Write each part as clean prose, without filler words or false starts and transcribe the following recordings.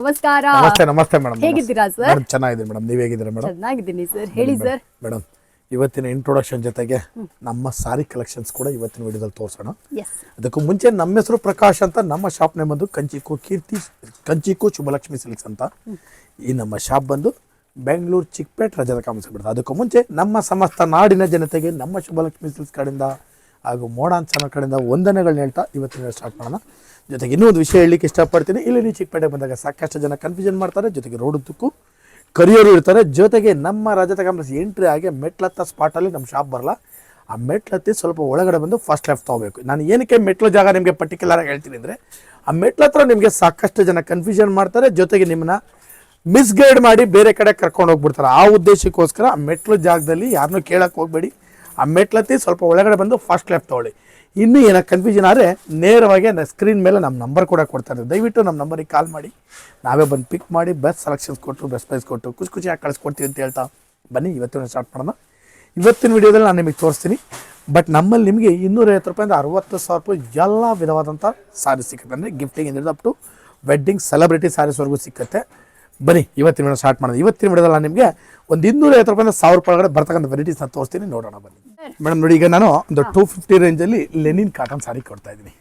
ನಮಸ್ಕಾರ. ನಮಸ್ತೆ ನಮಸ್ತೆ ಮೇಡಮ್. ಹೇಗಿದ್ದೀರಾ ಸರ್? ಮೇಡಮ್ ಚೆನ್ನಾಗಿದ್ದೀನಿ ಮೇಡಮ್. ನೀವು ಹೇಗಿದ್ದೀರಾ ಮೇಡಮ್? ಚೆನ್ನಾಗಿದ್ದೀನಿ ಸರ್. ಹೇಳಿ ಸರ್. ಮೇಡಮ್ ಇವತ್ತಿನ ಇಂಟ್ರೊಡಕ್ಷನ್ ಜೊತೆಗೆ ನಮ್ಮ ಸಾರಿ ಕಲೆಕ್ಷನ್ಸ್ ಕೂಡ ಇವತ್ತಿನ ವಿಡಿಯೋದಲ್ಲಿ ತೋರಿಸೋಣ. ಅದಕ್ಕೂ ಮುಂಚೆ ನಮ್ಮ ಹೆಸರು ಪ್ರಕಾಶ್ ಅಂತ, ನಮ್ಮ ಶಾಪ್ ನೇಮ್ ಬಂದು ಕಂಚಿಕು ಶುಭಲಕ್ಷ್ಮಿ ಸಿಲ್ಕ್ಸ್ ಅಂತ. ಈ ನಮ್ಮ ಶಾಪ್ ಬಂದು ಬೆಂಗಳೂರು ಚಿಕ್ಕಪೇಟೆ ರಜದ ಕಾಮಿಸ್ಬಿಡ್ತು. ಅದಕ್ಕೂ ಮುಂಚೆ ನಮ್ಮ ಸಮಸ್ತ ನಾಡಿನ ಜನತೆಗೆ ನಮ್ಮ ಶುಭಲಕ್ಷ್ಮಿ ಸಿಲ್ಕ್ಸ್ ಕಡೆಯಿಂದ ಹಾಗೂ ಮೋಡಾನ್ ಚಾನಲ್ ಕಡೆಯಿಂದ ವಂದನೆಗಳನ್ನ ಹೇಳ್ತಾ ಇವತ್ತಿನ ಸ್ಟಾರ್ಟ್ ಮಾಡೋಣ. ಜೊತೆಗೆ ಇನ್ನೂ ಒಂದು ವಿಷಯ ಹೇಳಲಿಕ್ಕೆ ಇಷ್ಟಪಡ್ತೀನಿ. ಇಲ್ಲಿ ನೀವು ಚಿಕ್ಕಪೇಟೆ ಬಂದಾಗ ಸಾಕಷ್ಟು ಜನ ಕನ್ಫ್ಯೂಷನ್ ಮಾಡ್ತಾರೆ, ಜೊತೆಗೆ ರೋಡ್ ಉದ್ದಕ್ಕೂ ಕರಿಯರು ಇರ್ತಾರೆ. ಜೊತೆಗೆ ನಮ್ಮ ರಜತ ಕಾಂಪ್ಲೆಕ್ಸ್ ಎಂಟ್ರಿ ಆಗಿ ಮೆಟ್ಲತ್ತ ಸ್ಪಾಟಲ್ಲಿ ನಮ್ಮ ಶಾಪ್ ಬರಲ್ಲ. ಆ ಮೆಟ್ಲತ್ತಿ ಸ್ವಲ್ಪ ಒಳಗಡೆ ಬಂದು ಫಸ್ಟ್ ಲೆಫ್ಟ್ ತೊಗೋಬೇಕು. ನಾನು ಏನಕ್ಕೆ ಮೆಟ್ಲು ಜಾಗ ನಿಮಗೆ ಪರ್ಟಿಕ್ಯುಲರ್ ಆಗಿ ಹೇಳ್ತೀನಿ ಅಂದರೆ, ಆ ಮೆಟ್ಲ ಹತ್ರ ನಿಮಗೆ ಸಾಕಷ್ಟು ಜನ ಕನ್ಫ್ಯೂಷನ್ ಮಾಡ್ತಾರೆ, ಜೊತೆಗೆ ನಿಮ್ಮನ್ನ ಮಿಸ್ಗೈಡ್ ಮಾಡಿ ಬೇರೆ ಕಡೆ ಕರ್ಕೊಂಡು ಹೋಗ್ಬಿಡ್ತಾರೆ. ಆ ಉದ್ದೇಶಕ್ಕೋಸ್ಕರ ಆ ಮೆಟ್ಲು ಜಾಗದಲ್ಲಿ ಯಾರನ್ನೂ ಕೇಳಕ್ಕೆ ಹೋಗಬೇಡಿ. ಆ ಮೆಟ್ಲತ್ತಿ ಸ್ವಲ್ಪ ಒಳಗಡೆ ಬಂದು ಫಸ್ಟ್ ಲೆಫ್ಟ್ ತೊಗೊಳ್ಳಿ. ಇನ್ನೂ ಏನೋ ಕನ್ಫ್ಯೂಷನ್ ಆದರೆ ನೇರವಾಗಿ ಸ್ಕ್ರೀನ್ ಮೇಲೆ ನಮ್ಮ ನಂಬರ್ ಕೂಡ ಕೊಡ್ತಾರೆ. ದಯವಿಟ್ಟು ನಮ್ಮ ನಂಬರಿಗೆ ಕಾಲ್ ಮಾಡಿ, ನಾವೇ ಬಂದು ಪಿಕ್ ಮಾಡಿ ಬೆಸ್ಟ್ ಸೆಲೆಕ್ಷನ್ಸ್ ಕೊಟ್ಟು ಬೆಸ್ಟ್ ಪ್ರೈಸ್ ಕೊಟ್ಟು ಖುಷಿಯಾಗಿ ಕಳಿಸ್ಕೊಡ್ತೀವಿ ಅಂತ ಹೇಳ್ತಾ ಬನ್ನಿ ಇವತ್ತಿನ ಸ್ಟಾರ್ಟ್ ಮಾಡೋಣ. ಇವತ್ತಿನ ವಿಡಿಯೋದಲ್ಲಿ ನಾನು ನಿಮಗೆ ತೋರಿಸ್ತೀನಿ. ಬಟ್ ನಮ್ಮಲ್ಲಿ ನಿಮಗೆ 250 ರೂಪಾಯಿಂದ 60,000 ರೂಪಾಯಿ ಎಲ್ಲ ವಿಧವಾದಂಥ ಸಾರೀಸ್ ಸಿಗುತ್ತೆ. ಅಂದರೆ ಗಿಫ್ಟಿಂಗ್ ಇಂದ ಅಪ್ ಟು ವೆಡ್ಡಿಂಗ್ ಸೆಲೆಬ್ರಿಟಿ ಸ್ಯಾರೀಸ್ವರೆಗೂ ಸಿಕ್ಕುತ್ತೆ. ಬನ್ನಿ ಇವತ್ತಿನ ವಿಡಿಯೋ ಸ್ಟಾರ್ಟ್ ಮಾಡೋದು. ಇವತ್ತಿನ ವಿಡಿಯೋದಲ್ಲಿ ನಾನು ನಿಮಗೆ ಒಂದು 250 ರೂಪಾಯಿಂದ 1000 ರೂಪಾಯಿ ಒಳಗಡೆ ಬರ್ತಕ್ಕಂಥ ವೆರೈಟೀಸ್ನ ತೋರಿಸ್ತೀನಿ, ನೋಡೋಣ ಬನ್ನಿ ಮೇಡಮ್. ನೋಡಿ, ಈಗ ನಾನು ಒಂದು 250 ರೇಂಜಲ್ಲಿ ಲೆನಿನ್ ಕಾಟನ್ ಸಾರಿ ಕೊಡ್ತಾ ಇದ್ದೀನಿ.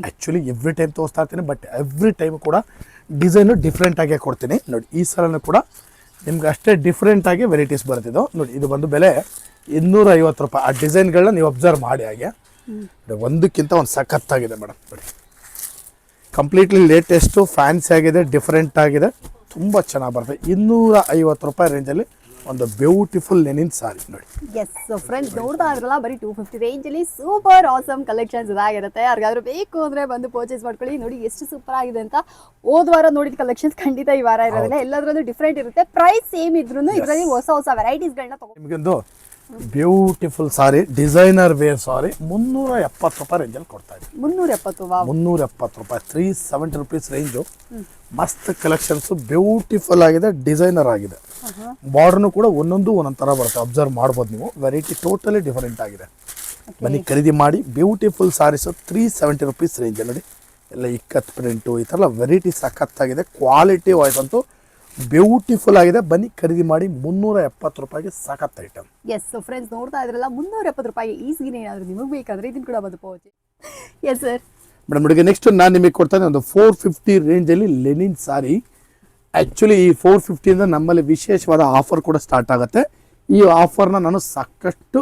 ಆ್ಯಕ್ಚುಲಿ ಎವ್ರಿ ಟೈಮ್ ತೋರಿಸ್ತಾ ಇರ್ತೀನಿ, ಬಟ್ ಎವ್ರಿ ಟೈಮ್ ಕೂಡ ಡಿಸೈನು ಡಿಫ್ರೆಂಟ್ ಆಗೇ ಕೊಡ್ತೀನಿ. ನೋಡಿ, ಈ ಸಲನೂ ಕೂಡ ನಿಮ್ಗೆ ಅಷ್ಟೇ ಡಿಫ್ರೆಂಟ್ ಆಗಿ ವೆರೈಟೀಸ್ ಬರ್ತಿದ್ದು. ನೋಡಿ, ಇದು ಬಂದು ಬೆಲೆ 250 ರೂಪಾಯಿ. ಆ ಡಿಸೈನ್ಗಳನ್ನ ನೀವು ಅಬ್ಸರ್ವ್ ಮಾಡಿ. ಹಾಗೆ ಒಂದಕ್ಕಿಂತ ಒಂದು ಸಖತ್ತಾಗಿದೆ ಮೇಡಮ್. ನೋಡಿ, ಕಂಪ್ಲೀಟ್ಲಿ ಲೇಟೆಸ್ಟು ಫ್ಯಾನ್ಸಿ ಆಗಿದೆ, ಡಿಫ್ರೆಂಟ್ ಆಗಿದೆ, ತುಂಬ ಚೆನ್ನಾಗಿ ಬರ್ತದೆ. 250 ರೂಪಾಯಿ ರೇಂಜಲ್ಲಿ ಒಂದು ಬ್ಯೂಟಿಫುಲ್ ಲೆನಿನ್ ಸಾರಿ ನೋಡಿ. ಎಸ್ ಫ್ರೆಂಡ್ಸ್, ನೋಡ್ತಾ ಇದ್ರಲ್ಲ, ಬರೀ 250 ರೇಂಜಲ್ಲಿ ಸೂಪರ್ ಆಸಮ್ ಕಲೆಕ್ಷನ್ಸ್ ಇದಾಗಿರುತ್ತೆ. ಯಾರಿಗಾದ್ರೂ ಬೇಕು ಅಂದರೆ ಬಂದು ಪರ್ಚೇಸ್ ಮಾಡ್ಕೊಳ್ಳಿ. ನೋಡಿ ಎಷ್ಟು ಸೂಪರ್ ಆಗಿದೆ ಅಂತ. ಹೋದ ವಾರ ನೋಡಿದ ಕಲೆಕ್ಷನ್ಸ್ ಖಂಡಿತ ಈ ವಾರ ಇರೋದಿಲ್ಲ. ಎಲ್ಲದರಲ್ಲೂ ಡಿಫ್ರೆಂಟ್ ಇರುತ್ತೆ. ಪ್ರೈಸ್ ಸೇಮ್ ಇದ್ರೂ ಇದರಲ್ಲಿ ಹೊಸ ಹೊಸ ವೆರೈಟೀಸ್ಗಳನ್ನ ತಗೊಂಡು ನಿಮಗೊಂದು ಬ್ಯೂಟಿಫುಲ್ ಸಾರಿ, ಡಿಸೈನರ್ ವೇರ್ ಸಾರಿ 370 ರೂಪಾಯಿ ರೇಂಜಲ್ಲಿ ಕೊಡ್ತಾ ಇದ್ದೀವಿ. 370 ರೂಪಾಯಿ, 370 ರೂಪೀಸ್ ರೇಂಜು. ಮಸ್ತ್ ಕಲೆಕ್ಷನ್ಸು, ಬ್ಯೂಟಿಫುಲ್ ಆಗಿದೆ, ಡಿಸೈನರ್ ಆಗಿದೆ. ಬಾರ್ಡರ್ನು ಕೂಡ ಒಂದೊಂದು ಒಂದೊಂದು ಥರ ಬರುತ್ತೆ, ಅಬ್ಸರ್ವ್ ಮಾಡ್ಬೋದು ನೀವು. ವೆರೈಟಿ ಟೋಟಲಿ ಡಿಫರೆಂಟ್ ಆಗಿದೆ. ಬನ್ನಿ ಖರೀದಿ ಮಾಡಿ. ಬ್ಯೂಟಿಫುಲ್ ಸಾರೀಸು 370 ರೂಪೀಸ್ ರೇಂಜ್. ನೋಡಿ, ಎಲ್ಲ ಇಕ್ಕತ್ ಪ್ರಿಂಟು ಈ ಥರ ವೆರೈಟಿ ಸಖತ್ತಾಗಿದೆ. ಕ್ವಾಲಿಟಿ ವಾಯ್ಸ್ ಅಂತೂ ಬ್ಯೂಟಿಫುಲ್ ಆಗಿದೆ. ಬನ್ನಿ ಖರೀದಿ ಮಾಡಿ. 370 ರೂಪಾಯಿಗೆ ಸಖತ್ ಐಟಮ್. ಎಸ್ ಫ್ರೆಂಡ್ಸ್, ನೋಡ್ತಾ ಇದ್ರಲ್ಲ, 370 ರೂಪಾಯಿಗೆ ಈಸಿಗೆ ಏನಾದರೂ ನಿಮಗೆ ಬೇಕಾದರೆ ಇದನ್ನು ಕೂಡ ಬಂದು ಪೋಚಿ. Yes sir madam. ನೋಡಿ, ನೆಕ್ಸ್ಟ್ ನಾನು ನಿಮಗೆ ಕೊಡ್ತಾನೆ ಒಂದು 450 ರೇಂಜಲ್ಲಿ ಲೆನಿನ್ ಸಾರಿ. ಆ್ಯಕ್ಚುಲಿ ಈ 450ಇಂದ ನಮ್ಮಲ್ಲಿ ವಿಶೇಷವಾದ ಆಫರ್ ಕೂಡ ಸ್ಟಾರ್ಟ್ ಆಗುತ್ತೆ. ಈ ಆಫರ್ನ ನಾನು ಸಾಕಷ್ಟು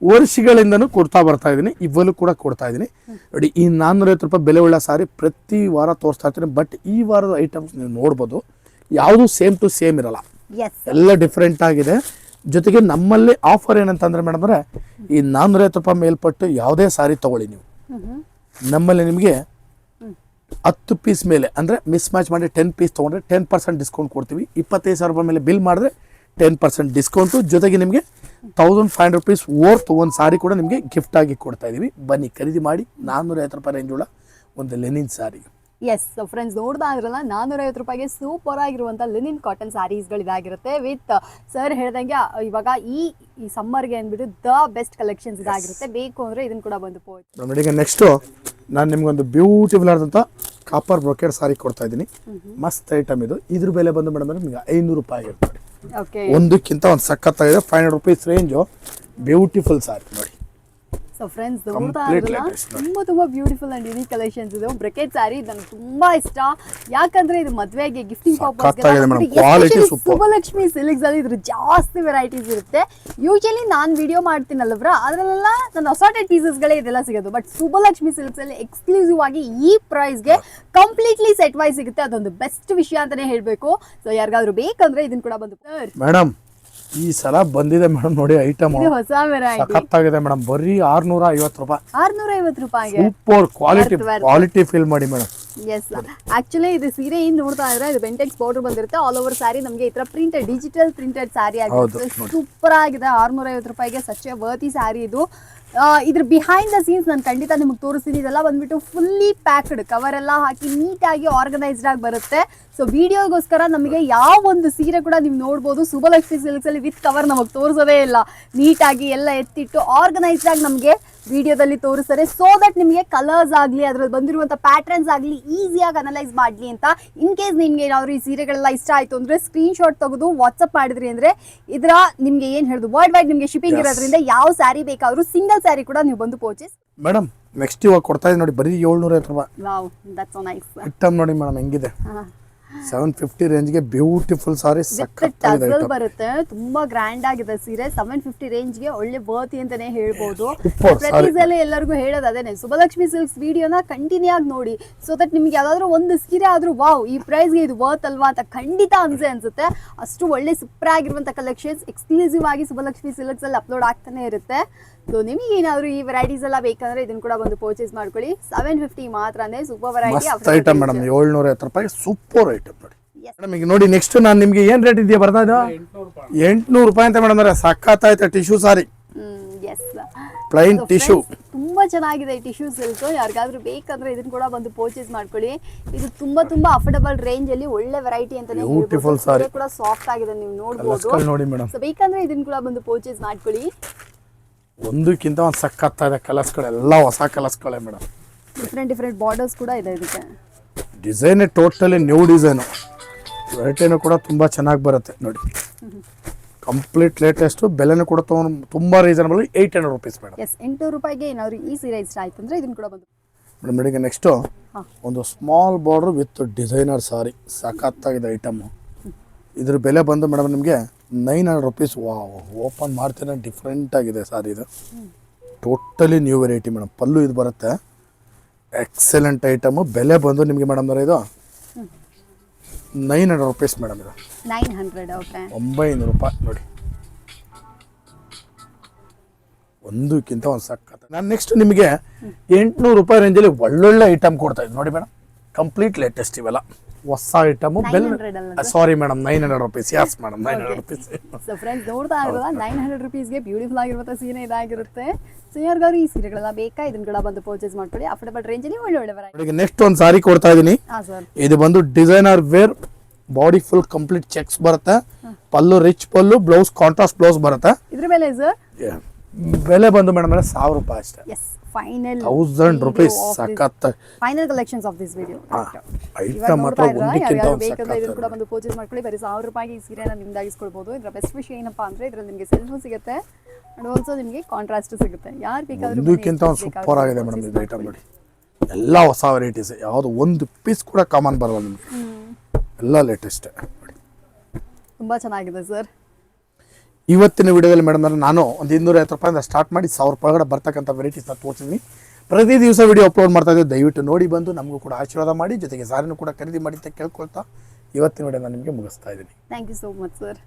ವರ್ಷಗಳಿಂದನೂ ಕೊಡ್ತಾ ಬರ್ತಾ ಇದ್ದೀನಿ, ಇವಾಗಲೂ ಕೂಡ ಕೊಡ್ತಾ ಇದ್ದೀನಿ. ನೋಡಿ, ಈ 450 ರೂಪಾಯಿ ಬೆಲೆ ಉಳ್ಳ ಸಾರಿ ಪ್ರತಿ ವಾರ ತೋರಿಸ್ತಾ ಇರ್ತೀನಿ. ಬಟ್ ಈ ವಾರದ ಐಟಮ್ಸ್ ನೀವು ನೋಡ್ಬೋದು, ಯಾವುದು ಸೇಮ್ ಟು ಸೇಮ್ ಇರಲ್ಲ, ಎಲ್ಲ ಡಿಫ್ರೆಂಟ್ ಆಗಿದೆ. ಜೊತೆಗೆ ನಮ್ಮಲ್ಲಿ ಆಫರ್ ಏನಂತಂದ್ರೆ ಮೇಡಮ್ ಅಂದರೆ, ಈ 450 ರೂಪಾಯಿ ಮೇಲ್ಪಟ್ಟು ಯಾವುದೇ ಸಾರಿ ತೊಗೊಳ್ಳಿ ನೀವು, ನಮ್ಮಲ್ಲಿ ನಿಮಗೆ 10 ಪೀಸ್ ಮೇಲೆ ಅಂದರೆ ಮಿಸ್ ಮ್ಯಾಚ್ ಮಾಡಿ 10 ಪೀಸ್ ತೊಗೊಂಡ್ರೆ 10% ಡಿಸ್ಕೌಂಟ್ ಕೊಡ್ತೀವಿ. 25,000 ರೂಪಾಯಿ ಮೇಲೆ ಬಿಲ್ ಮಾಡಿದ್ರೆ 10% ಡಿಸ್ಕೌಂಟು. ಜೊತೆಗೆ ನಿಮಗೆ 1500 ರೂಪೀಸ್ ವರ್ತ್ ಒಂದು ಸಾರಿ ಕೂಡ ನಿಮಗೆ ಗಿಫ್ಟ್ ಆಗಿ ಕೊಡ್ತಾ ಇದ್ದೀವಿ. ಬನ್ನಿ ಖರೀದಿ ಮಾಡಿ. 450 ರೂಪಾಯಿ ರೇಂಜ್ ಉಳ್ಳ ಒಂದು ಲೆನಿನ್ ಸಾರಿ. ಎಸ್ ಫ್ರೆಂಡ್ಸ್, ನೋಡ್ತಾ ಇದ್ರಲ್ಲ, 450 ರೂಪಾಯಿಗೆ ಸೂಪರ್ ಆಗಿರುವಂಥ ಲಿನಿನ್ ಕಾಟನ್ ಸ್ಯಾರೀಸ್ಗಳಿದಾಗಿರುತ್ತೆ. ವಿತ್ ಸರ್ ಹೇಳ್ದಂಗೆ ಇವಾಗ ಈ ಸಮ್ಮರ್ಗೆ ಅಂದ್ಬಿಟ್ಟು ದ ಬೆಸ್ಟ್ ಕಲೆಕ್ಷನ್ಸ್ ಇದಾಗಿರುತ್ತೆ. ಬೇಕು ಅಂದರೆ ಇದನ್ನು ಕೂಡ ಬಂದು ಪೋಚ್. ನೋಡಿ, ಈಗ ನೆಕ್ಸ್ಟು ನಾನು ನಿಮ್ಗೊಂದು ಬ್ಯೂಟಿಫುಲ್ ಆದಂಥ ಕಾಪರ್ ಬ್ರೊಕೆಟ್ ಸಾರಿ ಕೊಡ್ತಾ ಇದ್ದೀನಿ. ಮಸ್ತ್ ಐಟಮ್ ಇದು. ಇದ್ರ ಬೆಲೆ ಬಂದು ಮೇಡಮ್ ನಿಮಗೆ 500 ರೂಪಾಯಿ ಆಗಿರುತ್ತೆ. ಒಂದಕ್ಕಿಂತ ಒಂದು ಸಖತ್ತಾಗಿದೆ. 500 ರೂಪೀಸ್ ರೇಂಜು ಬ್ಯೂಟಿಫುಲ್ ಸಾರಿ ನೋಡಿ. ಸೊ ಫ್ರೆಂಡ್ಸ್, ನೋಡ್ತಾ ಇರಲ್ಲ, ತುಂಬ ಬ್ಯೂಟಿಫುಲ್ ಅಂಡ್ ಯುನೀಕ್ ಕಲೆಕ್ಷನ್ಸ್ ಇದು. ಬ್ರಕೆಟ್ ಸ್ಯಾರಿ ನನಗೆ ತುಂಬಾ ಇಷ್ಟ. ಯಾಕಂದ್ರೆ ಇದು ಮದುವೆಗೆ ಗಿಫ್ಟಿಂಗ್ ಶುಭಲಕ್ಷ್ಮಿ ಸಿಲ್ಕ್ಸ್ ಅಲ್ಲಿ ಇದ್ರ ಜಾಸ್ತಿ ವೆರೈಟೀಸ್ ಇರುತ್ತೆ. ಯೂಶಲಿ ನಾನು ವಿಡಿಯೋ ಮಾಡ್ತೀನಲ್ವ್ರ, ಅದರಲ್ಲೆಲ್ಲ ನನ್ನ ಅಸಾರ್ಟೆಡ್ ಪೀಸಸ್ಗಳೇ ಇದೆಲ್ಲ ಸಿಗೋದು. ಬಟ್ ಶುಭಲಕ್ಷ್ಮಿ ಸಿಲ್ಕ್ಸ್ ಅಲ್ಲಿ ಎಕ್ಸ್ಕ್ಲೂಸಿವ್ ಆಗಿ ಈ ಪ್ರೈಸ್ಗೆ ಕಂಪ್ಲೀಟ್ಲಿ ಸೆಟ್ ವೈಸ್ ಸಿಗುತ್ತೆ. ಅದೊಂದು ಬೆಸ್ಟ್ ವಿಷಯ ಅಂತಾನೆ ಹೇಳ್ಬೇಕು. ಸೊ ಯಾರಿಗಾದ್ರೂ ಬೇಕಂದ್ರೆ ಇದನ್ನ ಕೂಡ ಬಂದು ಮೇಡಮ್. ಈ ಸಲ ಬಂದಿದೆ ಮೇಡಮ್, ನೋಡಿ ಐಟಮ್ ಹೊಸ ವೆರೈಟಿ ಸಖತ್ತಾಗಿದೆ ಮೇಡಮ್. ಬರೀ 650 ರೂಪಾಯಿ. 650 ರೂಪಾಯಿಗೆ ಸೂಪರ್ ಕ್ವಾಲಿಟಿ ಫೀಲ್ ಮಾಡಿ ಮೇಡಮ್. ಎಸ್, ಆಕ್ಚುಲಿ ಇದು ಸೀರೆ ಏನ್ ನೋಡ್ತಾ ಇದ್ರೆ, ಇದು ಬೆಂಟೆಕ್ಸ್ ಬಾರ್ಡರ್ ಬಂದಿರುತ್ತೆ. ಆಲ್ ಓವರ್ ಸ್ಯಾರಿ ನಮಗೆ ಈ ತರ ಪ್ರಿಂಟೆಡ್, ಡಿಜಿಟಲ್ ಪ್ರಿಂಟೆಡ್ ಸ್ಯಾರಿ ಆಗಿರುತ್ತೆ. ಸೂಪರ್ ಆಗಿದೆ. 650 ರೂಪಾಯಿಗೆ ಸಚ್ ಎ ವರ್ತಿ ಸ್ಯಾರಿ ಇದು. ಇದ್ರ ಬಿಹೈಂಡ್ ದ ಸೀನ್ಸ್ ನಾನು ಖಂಡಿತ ನಿಮಗೆ ತೋರಿಸ್ತೀನಿ. ಇದೆಲ್ಲ ಬಂದ್ಬಿಟ್ಟು ಫುಲ್ಲಿ ಪ್ಯಾಕ್ಡ್, ಕವರ್ ಎಲ್ಲ ಹಾಕಿ ನೀಟಾಗಿ ಆರ್ಗನೈಸ್ಡ್ ಆಗಿ ಬರುತ್ತೆ. ಸೊ ವಿಡಿಯೋಗೋಸ್ಕರ ನಮಗೆ ಯಾವ ಒಂದು ಸೀರೆ ಕೂಡ ನೀವು ನೋಡ್ಬೋದು, ಶುಭಲಕ್ಷ್ಮಿ ಸಿಲ್ಕ್ಸ್ ಅಲ್ಲಿ ವಿತ್ ಕವರ್ ನಮಗೆ ತೋರಿಸೋದೇ ಇಲ್ಲ. ನೀಟಾಗಿ ಎಲ್ಲ ಎತ್ತಿಟ್ಟು ಆರ್ಗನೈಸ್ಡ್ ಆಗಿ ನಮಗೆ ವಿಡಿಯೋದಲ್ಲಿ ತೋರಿಸ್ತಾರೆ, ಸೋ ದಟ್ ನಿಮಗೆ ಕಲರ್ಸ್ ಆಗಲಿ ಅದ್ರಲ್ಲಿ ಬಂದಿರುವಂಥ ಪ್ಯಾಟರ್ನ್ಸ್ ಆಗಲಿ ಈಸಿಯಾಗಿ ಅನಲೈಸ್ ಮಾಡಲಿ ಅಂತ. ಇನ್ ಕೇಸ್ ನಿಮಗೆ ಏನಾದರೂ ಈ ಸೀರೆಗಳೆಲ್ಲ ಇಷ್ಟ ಆಯಿತು ಅಂದರೆ ಸ್ಕ್ರೀನ್ಶಾಟ್ ತೆಗೆದು ವಾಟ್ಸಪ್ ಮಾಡಿದ್ರಿ ಅಂದರೆ ಇದರ ನಿಮಗೆ ಏನು ಹೇಳೋದು ವರ್ಲ್ಡ್ ವೈಡ್ ನಿಮಗೆ ಶಿಪ್ಪಿಂಗ್ ಇರೋದ್ರಿಂದ ಯಾವ ಸ್ಯಾರಿ ಬೇಕಾದರೂ ಸಿಂಗಲ್ ಸ್ಯಾರಿ ಕೂಡ ನೀವು ಬಂದು ಪರ್ಚೇಸ್. ಮೇಡಮ್ ನೆಕ್ಸ್ಟ್ ಇವಾಗ ಕೊಡ್ತಾ ಇದ್ದೀನಿ ನೋಡಿ, ಬರೀ 750 ರೂಪಾಯಿ. Wow, that's so nice. Item ನೋಡಿ ಮೇಡಮ್ ಹೆಂಗಿದೆ, 750 ರೇಂಜ್ಗೆ ಬ್ಯೂಟಿಫುಲ್ ಸಾರಿ ಟಸಲ್ ಬರುತ್ತೆ, ತುಂಬಾ ಗ್ರ್ಯಾಂಡ್ ಆಗಿದೆ ಸೀರೆ. 750 ರೇಂಜ್ಗೆ ಒಳ್ಳೆ ವರ್ತಿ ಅಂತಾನೆ ಹೇಳ್ಬೋದು. ಪ್ರತಿ ಸಲ ಎಲ್ಲರಿಗೂ ಹೇಳೋದು ಅದೇನೆ, ಸುಬ್ಬಲಕ್ಷ್ಮಿ ಸಿಲ್ಕ್ಸ್ ವಿಡಿಯೋನ ಕಂಟಿನ್ಯೂ ಆಗಿ ನೋಡಿ, ಸೊ ದಟ್ ನಿಮ್ಗೆ ಯಾವ್ದಾದ್ರು ಒಂದು ಸೀರೆ ಆದ್ರೂ ವಾವ್ ಈ ಪ್ರೈಸ್ಗೆ ಇದು ವರ್ತ್ ಅಲ್ವಾ ಅಂತ ಖಂಡಿತ ಅನ್ಸುತ್ತೆ. ಅಷ್ಟು ಒಳ್ಳೆ ಸೂಪರ್ ಆಗಿರುವಂತ ಕಲೆಕ್ಷನ್ಸ್ ಎಕ್ಸ್ಕ್ಲೂಸಿವ್ ಆಗಿ ಸುಬ್ಬಲಕ್ಷ್ಮಿ ಸಿಲ್ಕ್ಸ್ ಅಲ್ಲಿ ಅಪ್ಲೋಡ್ ಆಗ್ತಾನೆ ಇರುತ್ತೆ. ಸೊ ನಿಮಗೆ ಏನಾದ್ರು ಈ ವೆರೈಟೀಸ್ ಎಲ್ಲ ಬೇಕಂದ್ರೆ ಇದನ್ನ ಕೂಡ ಬಂದು ಪರ್ಚೇಸ್ ಮಾಡ್ಕೊಳ್ಳಿ. 750 ಮಾತ್ರನೇ ಸೂಪರ್ ವೆರೈಟಿ ಐಟಮ್ ಮೇಡಮ್. 750 ರೂಪಾಯಿ ಸೂಪರ್ ಐಟಮ್ ನೋಡಿ ಮೇಡಮ್. ಈಗ ನೋಡಿ ನೆಕ್ಸ್ಟ್ ನಾನು ನಿಮ್ಗೆ ಏನ್ ರೇಟ್ ಇದೆಯಾ ಬರ್ತಾ ಇದು 800 ರೂಪಾಯಿ ಅಂತ ಮೇಡಮ್. ಸಖತ್ತಾಯ್ತು ಟಿಶ್ಯೂ ಸಾರಿ, ಪ್ಲೈನ್ ಟಿಶ್ಯೂ ತುಂಬಾ ಚೆನ್ನಾಗಿದೆ ಈ ಟಿಶ್ಯೂ ಸಿಲ್ಕ್. ಯಾರಿಗಾದ್ರೂ ಬೇಕಂದ್ರೆ ಇದನ್ನ ಕೂಡ ಬಂದು ಪರ್ಚೇಸ್ ಮಾಡ್ಕೊಳ್ಳಿ. ಇದು ತುಂಬಾ ಅಫೋರ್ಡಬಲ್ ರೇಂಜ್ ಅಲ್ಲಿ ಒಳ್ಳೆ ವೆರೈಟಿ ಅಂತಾನೆ ಹೇಳ್ಬೋದು. ಸಾರಿ ಕೂಡ ಸಾಫ್ಟ್ ಆಗಿದೆ, ನೀವು ನೋಡಬಹುದು ನೋಡಿ ಮೇಡಮ್. ಸೊ ಬೇಕಂದ್ರೆ ಇದನ್ನ ಕೂಡ ಬಂದು ಪರ್ಚೇಸ್ ಮಾಡ್ಕೊಳ್ಳಿ. ಒಂದಕ್ಕಿಂತ ಒಂದು ಸಖತ್ತಾದ ಕಲರ್ಸ್ಗಳೆಲ್ಲ ಹೊಸ ಕಲರ್ಸ್ಗಳೇ ಮೇಡಮ್. ಡಿಫ್ರೆಂಟ್ ಬಾರ್ಡರ್ಸ್ ಕೂಡ ಇದೆ ಇದಕ್ಕೆ. ಡಿಸೈನ್ ಟೋಟಲಿ ನ್ಯೂ ಡಿಸೈನು, ವೆರೈಟಿನೂ ಕೂಡ ತುಂಬ ಚೆನ್ನಾಗಿ ಬರುತ್ತೆ ನೋಡಿ. ಕಂಪ್ಲೀಟ್ ಲೇಟೆಸ್ಟು, ಬೆಲೆನೂ ಕೂಡ ತುಂಬ ರೀಸನಬಲ್, 800 ರುಪೀಸ್ ಮೇಡಮ್. ಎಸ್, 800 ರೂಪಾಯಿಗೆ ಏನಾದ್ರು ಈ ಸೀರೆ ಇಷ್ಟ ಆಯ್ತು ಅಂದ್ರೆ ಇದನ್ನ ಕೂಡ ಬಂದು ಮೇಡಮ್. ಈಗ ನೆಕ್ಸ್ಟು ಒಂದು small border with designer sari, ಸಖತ್ತಾಗಿದೆ ಐಟಮು. ಇದ್ರ ಬೆಲೆ ಬಂದು ಮೇಡಮ್ ನಿಮಗೆ 900 ರುಪೀಸ್. ವಾವ್, ಓಪನ್ ಮಾಡ್ತೇನೆ, ಡಿಫ್ರೆಂಟ್ ಆಗಿದೆ ಸಾರಿ ಇದು. Totally new variety madam. Pallu ಇದು ಬರುತ್ತೆ, ಎಕ್ಸಲೆಂಟ್ ಐಟಮು. ಬೆಲೆ ಬಂದು ನಿಮಗೆ ಮೇಡಮ್ ಇದು 900 ರುಪೀಸ್ ಮೇಡಮ್. ಇದು 900. ಓಕೆ, 900 ರೂಪಾಯಿ ನೋಡಿ, ಒಂದಕ್ಕಿಂತ ಒಂದು ಸಖತ್. ನಾನು ನೆಕ್ಸ್ಟ್ ನಿಮಗೆ 800 ರೂಪಾಯಿ ರೇಂಜಲ್ಲಿ ಒಳ್ಳೊಳ್ಳೆ ಐಟಮ್ ಕೊಡ್ತಾ ಇದ್ದೀನಿ ನೋಡಿ ಮೇಡಮ್. ಕಂಪ್ಲೀಟ್ ಲೇಟೆಸ್ಟ್ ಇವೆಲ್ಲ ಹೊಸ ಐಟಮು. ಬೆಲೆ sorry madam 900 rupees. Yes madam 900 rupees. So friends ನೋಡ್ತಾ ಇರೋದ 900 ರುಪೀಸ್ಗೆ ಬ್ಯೂಟಿಫುಲ್ ಆಗಿರುವಂಥ ಸೀರೆ ಇದಾಗಿರುತ್ತೆ. ಸೊ ಯಾರಿಗಾದ್ರು ಈ ಸೀರೆಗಳೆಲ್ಲ ಬೇಕಾ ಇದನ್ನ ಕೂಡ ಬಂದು ಪರ್ಚೇಸ್ ಮಾಡ್ಕೊಳ್ಳಿ. ಅಫೋರ್ಡಬಲ್ ರೇಂಜಲ್ಲಿ ಒಳ್ಳೆ ವೆರೈಟಿ. ನೆಕ್ಸ್ಟ್ ಒಂದು ಸಾರಿ ಕೊಡ್ತಾ ಇದ್ದೀನಿ. ಇದು ಬಂದು designer wear, body full complete checks ಬರುತ್ತೆ, pallu rich pallu, blouse contrast blouse ಬರುತ್ತೆ. ಇದ್ರ ಬೆಲೆ ಸರ್ ಬೆಲೆ ಬಂದು ಮೇಡಮ್ 1000 ರೂಪಾಯಿ ಅಷ್ಟೇ. Yes, final 1000 rupees. ಸಖತ್ final collections of this video. Item ಮಾತ್ರ ಒಂದಕ್ಕಿಂತ ಒಂದು ಬೇಕಂದ್ರೆ ಇದನ್ನ ಕೂಡ ಬಂದು ಪರ್ಚೇಸ್ ಮಾಡ್ಕೊಳ್ಳಿ. ಬರೀ 1000 ರೂಪಾಯಿಗೆ ಈ ಸೀರೆನ ನಿಮ್ದಾಗಿಸ್ಕೊಳ್ಬಹುದು. ಇದರ ಬೆಸ್ಟ್ ವಿಷಯ ಏನಪ್ಪಾ ಅಂದ್ರೆ ಇದ್ರಲ್ಲಿ ನಿಮಗೆ ಸೆಲ್ಫು ಸಿಗುತ್ತೆ ಅಂಡ್ ಆಲ್ಸೋ ನಿಮಗೆ ಕಾಂಟ್ರಾಸ್ಟ್ ಸಿಗುತ್ತೆ. ಯಾರು ಬೇಕಾದ್ರೂ ಒಂದಕ್ಕಿಂತ ಒಂದು ಸೂಪರ್ ಆಗಿದೆ ಮೇಡಮ್ ಇದು ಐಟಮ್ ನೋಡಿ. ಎಲ್ಲ ಹೊಸ ವೆರೈಟೀಸ್, ಯಾವುದು ಒಂದು ಪೀಸ್ ಕೂಡ ಕಾಮನ್ ಬರಲ್ಲ ನಿಮಗೆ, ಎಲ್ಲ ಲೇಟೆಸ್ಟ್. ತುಂಬಾ ಚೆನ್ನಾಗಿದೆ ಸರ್. ಇವತ್ತಿನ ವಿಡಿಯೋದಲ್ಲಿ ಮೇಡಮ್ ನಾನು ಒಂದು 250 ರೂಪಾಯಿಂದ ಸ್ಟಾರ್ಟ್ ಮಾಡಿ 1000 ರೂಪಾಯಿ ಒಳಗಡೆ ಬರ್ತಕ್ಕಂಥ ವೆರೈಟೀಸ್ನ ತೋರಿಸಿದ್ದೀನಿ. ಪ್ರತಿ ದಿವಸ ವಿಡಿಯೋ ಅಪ್ಲೋಡ್ ಮಾಡ್ತಾ ಇದ್ದೀವಿ. ದಯವಿಟ್ಟು ನೋಡಿ ಬಂದು ನಮಗೂ ಕೂಡ ಆಶೀರ್ವಾದ ಮಾಡಿ, ಜೊತೆಗೆ ಸಾರಿನೂ ಕೂಡ ಖರೀದಿ ಮಾಡಿ ಅಂತ ಕೇಳ್ಕೊಳ್ತಾ ಇವತ್ತಿನ ವಿಡಿಯೋನ ನಿಮಗೆ ಮುಗಿಸ್ತಾ ಇದ್ದೀನಿ. Thank you so much sir.